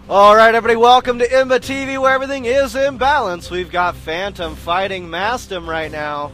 Alright everybody, welcome to IMBAtv where everything is in balance. We've got Phantom fighting Mastum right now.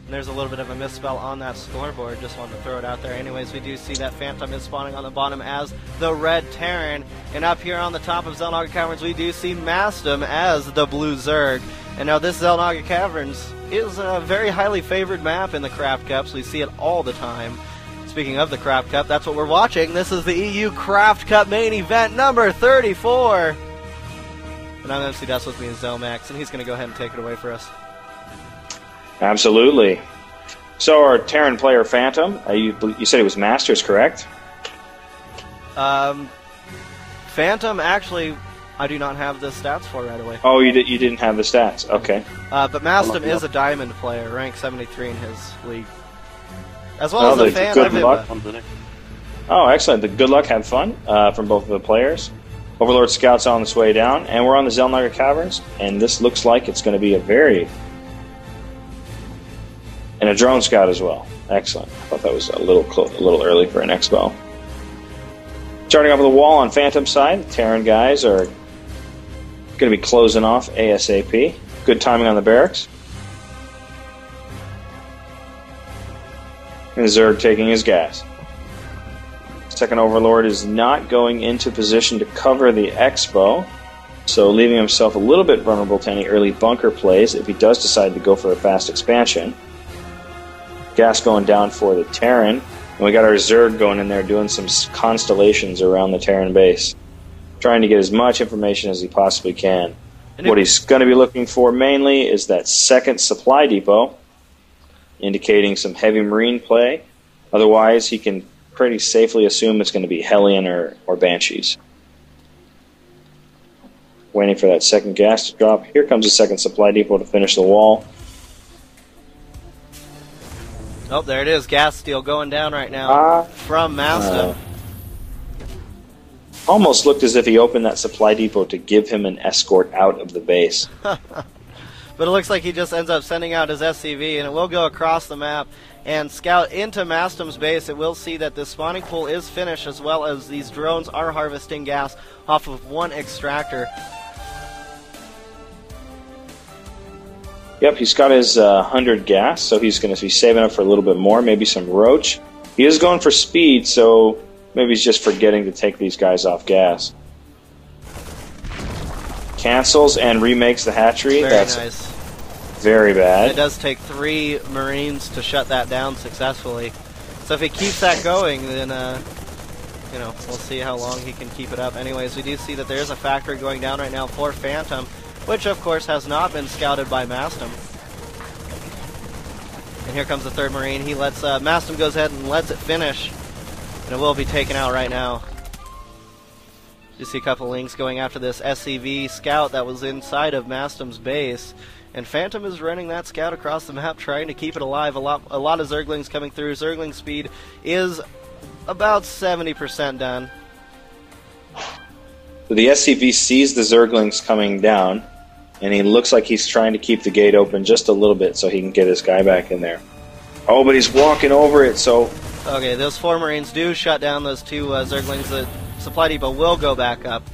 And there's a little bit of a misspell on that scoreboard, just wanted to throw it out there. Anyways, we do see that Phantom is spawning on the bottom as the red Terran. And up here on the top of Xel'Naga Caverns, we do see Mastum as the blue Zerg. And now this Xel'Naga Caverns is a very highly favored map in the Craftcup, so we see it all the time. Speaking of the Craftcup, that's what we're watching. This is the EU Craftcup main event number 34. And I'm MC Dust, with me is Zelmax, and he's going to go ahead and take it away for us. Absolutely. So our Terran player Phantom, you said it was Masters, correct? Phantom, actually, I do not have the stats for right away. Oh, you didn't have the stats. Okay. But Mastum is a Diamond player, rank 73 in his league. As well as a fan of IMBA. Oh, excellent. Good luck, have fun from both of the players. Overlord Scout's on its way down, and we're on the Xel'Naga Caverns, and this looks like it's going to be and a Drone Scout as well. Excellent. I thought that was a little early for an Expo. Starting off with the wall on Phantom's side, the Terran guys are going to be closing off ASAP. Good timing on the barracks. And Zerg taking his gas. Second Overlord is not going into position to cover the Expo, so leaving himself a little bit vulnerable to any early bunker plays if he does decide to go for a fast expansion. Gas going down for the Terran, and we got our Zerg going in there doing some constellations around the Terran base, trying to get as much information as he possibly can. What he's going to be looking for mainly is that second supply depot, indicating some heavy marine play. Otherwise, he can pretty safely assume it's going to be Hellion or Banshees. Waiting for that second gas to drop. Here comes the second supply depot to finish the wall. Oh, there it is. Gas steel going down right now from Mastum. Almost looked as if he opened that supply depot to give him an escort out of the base. But it looks like he just ends up sending out his SCV, and it will go across the map and scout into Mastum's base. It will see that the spawning pool is finished, as well as these drones are harvesting gas off of one extractor. Yep, he's got his 100 gas, so he's going to be saving up for a little bit more, maybe some roach. He is going for speed, so maybe he's just forgetting to take these guys off gas. Cancels and remakes the hatchery. That's nice. Very bad. It does take 3 Marines to shut that down successfully. So if he keeps that going, then you know, we'll see how long he can keep it up. Anyways, we do see that there's a factory going down right now for Phantom, which of course has not been scouted by Mastum. And here comes the third Marine. He lets Mastum goes ahead and lets it finish, and it will be taken out right now. You see a couple links going after this SCV scout that was inside of Mastum's base, and Phantom is running that scout across the map, trying to keep it alive. A lot of Zerglings coming through. Zergling speed is about 70% done. So the SCV sees the Zerglings coming down, and he looks like he's trying to keep the gate open just a little bit so he can get his guy back in there. Oh, but he's walking over it, so... Okay, those 4 Marines do shut down those 2 Zerglings. The supply depot will go back up.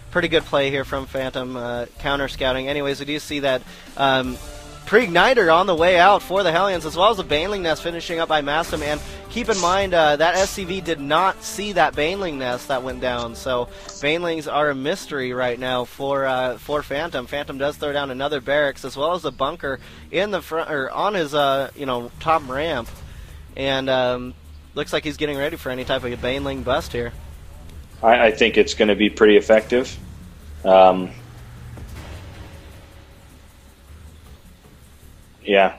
Pretty good play here from Phantom, counter-scouting. Anyways, we do see that Pre-Igniter on the way out for the Hellions, as well as the Baneling Nest finishing up by Mastum. And keep in mind, that SCV did not see that Baneling Nest that went down, so Banelings are a mystery right now for Phantom. Phantom does throw down another barracks, as well as a bunker in the front, or on his top ramp, and looks like he's getting ready for any type of a Baneling bust here. I think it's going to be pretty effective. Yeah,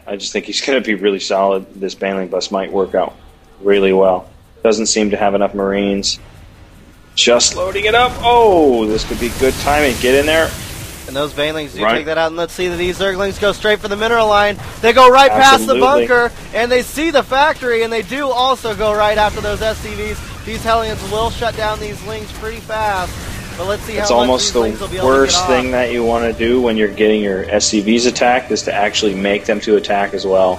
I just think he's going to be really solid. This Baneling bust might work out really well. Doesn't seem to have enough Marines. Just loading it up. Oh, this could be good timing. Get in there. And those Banelings do take that out, and let's see that these Zerglings go straight for the mineral line. They go right past the bunker, and they see the factory, and they do also go right after those SCVs. These Hellions will shut down these Lings pretty fast, but let's see how it's almost the worst thing that you want to do when you're getting your SCVs attacked is to actually make them to attack as well.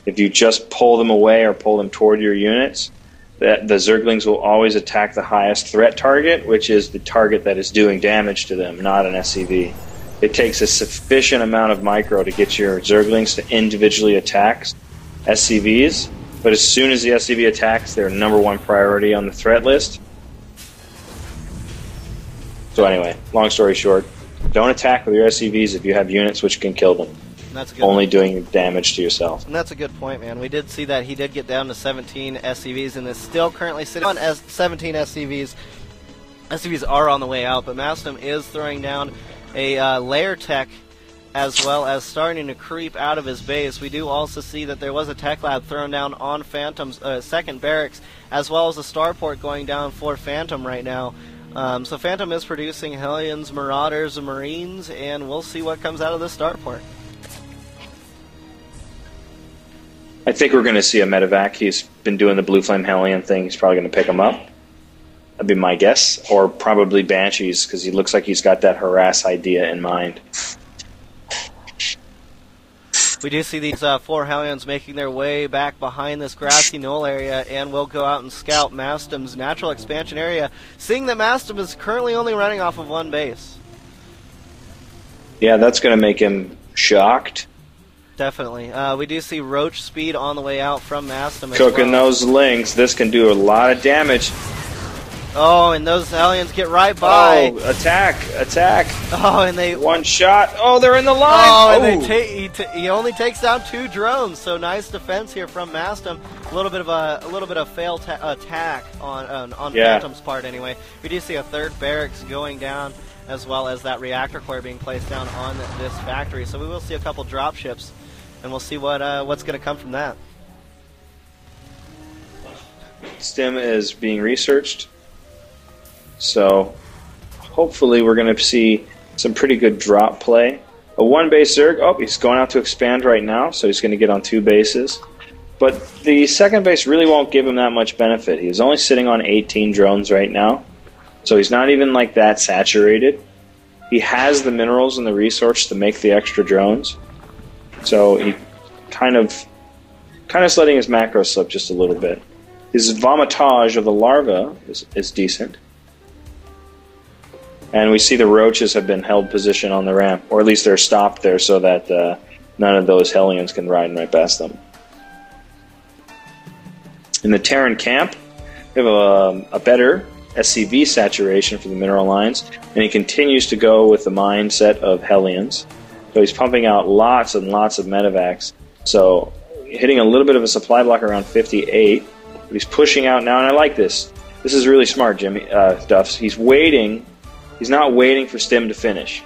If you just pull them away or pull them toward your units, the Zerglings will always attack the highest threat target, which is the target that is doing damage to them, not an SCV. It takes a sufficient amount of micro to get your Zerglings to individually attack SCVs, but as soon as the SCV attacks, they're #1 priority on the threat list. So anyway, long story short, don't attack with your SCVs if you have units which can kill them. That's a good Only doing damage to yourself. And that's a good point, man. We did see that he did get down to 17 SCVs and is still currently sitting on 17 SCVs. SCVs are on the way out, but Mastem is throwing down a layer tech as well as starting to creep out of his base. We do also see that there was a tech lab thrown down on Phantom's second barracks, as well as a starport going down for Phantom right now. So Phantom is producing Hellions, Marauders, and Marines, and we'll see what comes out of this starport. I think we're going to see a medevac. He's been doing the Blue Flame Hellion thing. He's probably going to pick him up. That'd be my guess. Or probably Banshees, because he looks like he's got that harass idea in mind. We do see these 4 Hellions making their way back behind this grassy knoll area, and we'll go out and scout Mastem's natural expansion area, seeing that Mastem is currently only running off of 1 base. Yeah, that's going to make him shocked. Definitely. We do see Roach Speed on the way out from Mastem as Cooking well. those links. This can do a lot of damage. Oh, and those Hellions get right by. Oh, attack, attack. Oh, and they... One shot. Oh, they're in the line. Oh, and he only takes down 2 drones, so nice defense here from Mastem. A little bit of fail attack on Phantom's part anyway. We do see a 3rd barracks going down, as well as that reactor core being placed down on this factory. So we will see a couple drop ships, and we'll see what's going to come from that. Stim is being researched, so hopefully we're going to see some pretty good drop play. A 1 base Zerg. Oh, he's going out to expand right now, so he's going to get on 2 bases. But the 2nd base really won't give him that much benefit. He's only sitting on 18 drones right now, so he's not even like that saturated. He has the minerals and the resource to make the extra drones, so he kind of letting his macro slip just a little bit. His vomitage of the larva is decent. And we see the roaches have been held position on the ramp, or at least they're stopped there so that none of those Hellions can ride right past them. In the Terran camp, we have a better SCV saturation for the mineral lines, and he continues to go with the mindset of Hellions. So he's pumping out lots and lots of medevacs. So hitting a little bit of a supply block around 58. But he's pushing out now, and I like this. This is really smart, Jimmy Duffs. He's waiting. He's not waiting for Stim to finish.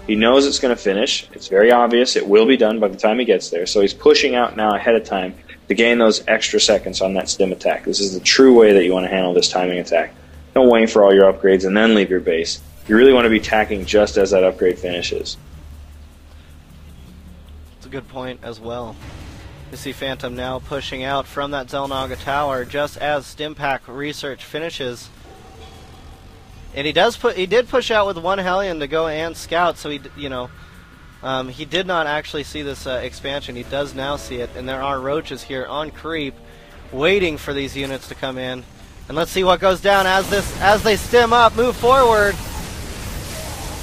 He knows it's going to finish. It's very obvious. It will be done by the time he gets there. So he's pushing out now ahead of time to gain those extra seconds on that Stim attack. This is the true way that you want to handle this timing attack. Don't wait for all your upgrades and then leave your base. You really want to be attacking just as that upgrade finishes. That's a good point as well. You see Phantom now pushing out from that Zelnaga tower just as Stimpack research finishes. And he did push out with 1 Hellion to go and scout, so he did not actually see this expansion. He does now see it, and there are roaches here on creep, waiting for these units to come in. And let's see what goes down as they stim up, move forward.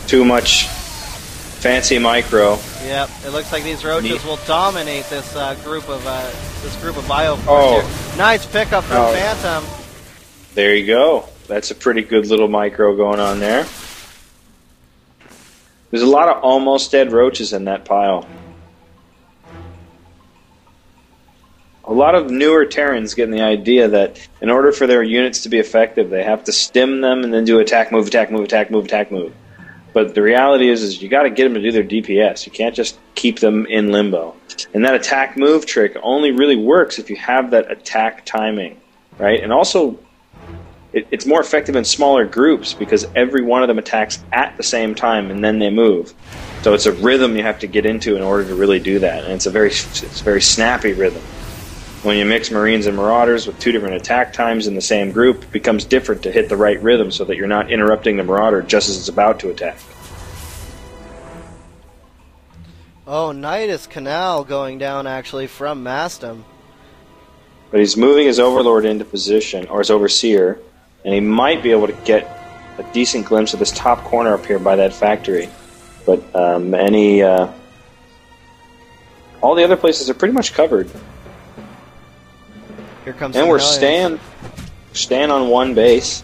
Too much fancy micro. Yep, it looks like these roaches will dominate this group of biofores here. Nice pickup from Phantom. There you go. That's a pretty good little micro going on there. There's a lot of almost dead roaches in that pile. A lot of newer Terrans getting the idea that in order for their units to be effective, they have to stim them and then do attack, move, attack, move, attack, move, attack, move. But the reality is you got to get them to do their DPS. You can't just keep them in limbo. And that attack move trick only really works if you have that attack timing, right? And also, it's more effective in smaller groups because every one of them attacks at the same time and then they move. So it's a rhythm you have to get into in order to really do that, and it's a very snappy rhythm. When you mix Marines and Marauders with 2 different attack times in the same group, it becomes different to hit the right rhythm so that you're not interrupting the Marauder just as it's about to attack. Oh, Nidus Canal going down actually from Mastem. But he's moving his Overlord into position, or his Overseer, and he might be able to get a decent glimpse of this top corner up here by that factory. But all the other places are pretty much covered. Here comes and we're staying on one base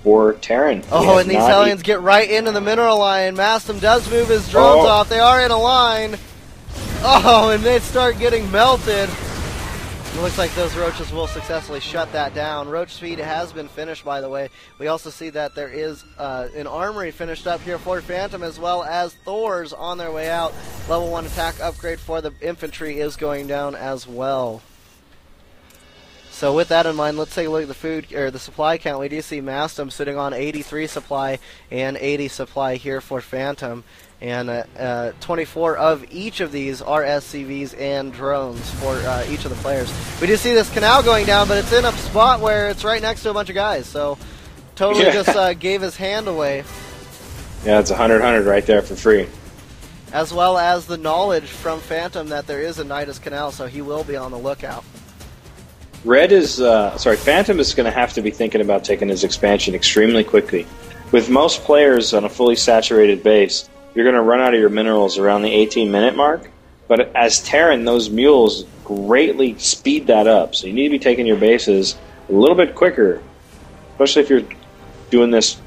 for Terran. Oh, and these Hellions get right into the mineral line. Mastum does move his drones off. They are in a line. Oh, and they start getting melted. It looks like those roaches will successfully shut that down. Roach speed has been finished, by the way. We also see that there is an armory finished up here for Phantom, as well as Thors on their way out. Level 1 attack upgrade for the infantry is going down as well. So with that in mind, let's take a look at the food or the supply count. We do see Mastum sitting on 83 supply and 80 supply here for Phantom. And 24 of each of these are SCVs and drones for each of the players. We do see this canal going down, but it's in a spot where it's right next to a bunch of guys. So totally just gave his hand away. Yeah, it's 100-100 right there for free. As well as the knowledge from Phantom that there is a Nidus Canal, so he will be on the lookout. Phantom is going to have to be thinking about taking his expansion extremely quickly. With most players on a fully saturated base, you're going to run out of your minerals around the 18-minute mark. But as Terran, those mules greatly speed that up. So you need to be taking your bases a little bit quicker, especially if you're doing this.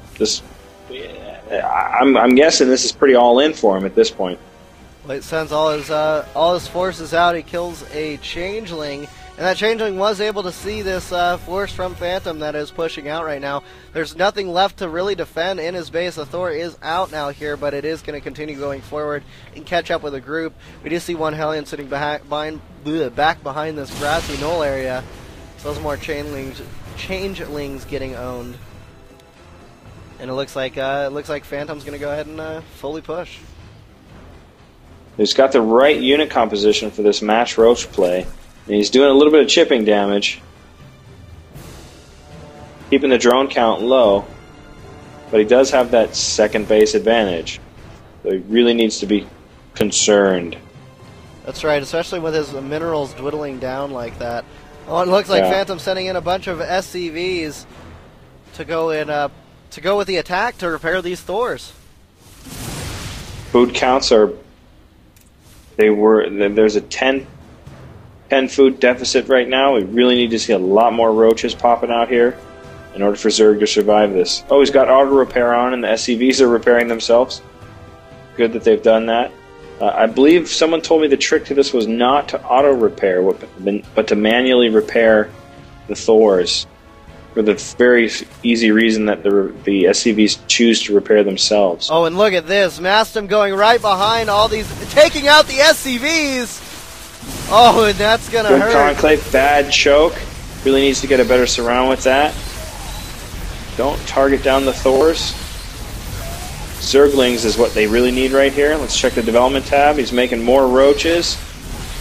I'm guessing this is pretty all in for him at this point. Well, it sends all his forces out. He kills a changeling. And that changeling was able to see this force from Phantom that is pushing out right now. There's nothing left to really defend in his base. The Thor is out now here, but it is going to continue going forward and catch up with a group. We do see one Hellion sitting back behind this grassy knoll area. So those more changelings getting owned. And it looks like Phantom's going to go ahead and fully push. He's got the right unit composition for this mass roach play. And he's doing a little bit of chipping damage, keeping the drone count low, but he does have that second base advantage, so he really needs to be concerned. That's right, especially with his minerals dwindling down like that. Oh, it looks like Phantom sending in a bunch of SCVs to go with the attack to repair these Thors. Food counts there's a 10 food deficit right now. We really need to see a lot more roaches popping out here in order for Zerg to survive this. Oh, he's got auto repair on, and the SCVs are repairing themselves. Good that they've done that. I believe someone told me the trick to this was not to auto repair, but to manually repair the Thors, for the very easy reason that the SCVs choose to repair themselves. Oh, and look at this. Mastum going right behind all these, taking out the SCVs! Oh, and that's going to hurt. Good Conclave, bad choke. Really needs to get a better surround with that. Don't target down the Thors. Zerglings is what they really need right here. Let's check the development tab. He's making more roaches.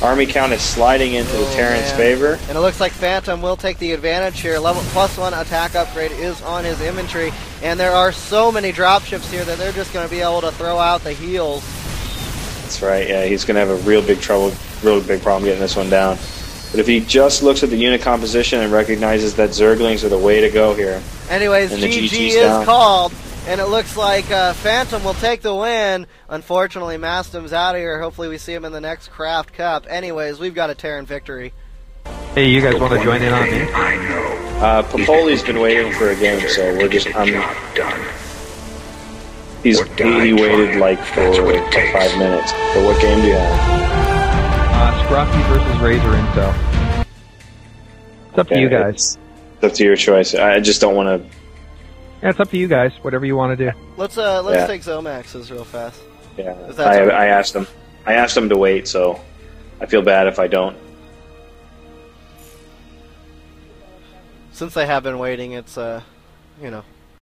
Army count is sliding into the Terran's favor. And it looks like Phantom will take the advantage here. Level +1 attack upgrade is on his inventory. And there are so many dropships here that they're just going to be able to throw out the heals. That's right, yeah. He's going to have a real big problem getting this one down. But if he just looks at the unit composition and recognizes that Zerglings are the way to go here. Anyways, GG is called. And it looks like Phantom will take the win. Unfortunately, Mastum's out of here. Hopefully we see him in the next Craft Cup. Anyways, we've got a Terran victory. Hey, you guys want to join in on me? Papoli's been waiting for a game, so we're just... He waited like for 5 minutes. So what game do you have? Scruffy versus Razor Intel. It's up to you guys. It's up to your choice. I just don't want to... Yeah, it's up to you guys. Whatever you want to do. Let's take Zomax's real fast. Yeah, I asked him. I asked him to wait, so I feel bad if I don't. Since they have been waiting, it's you know.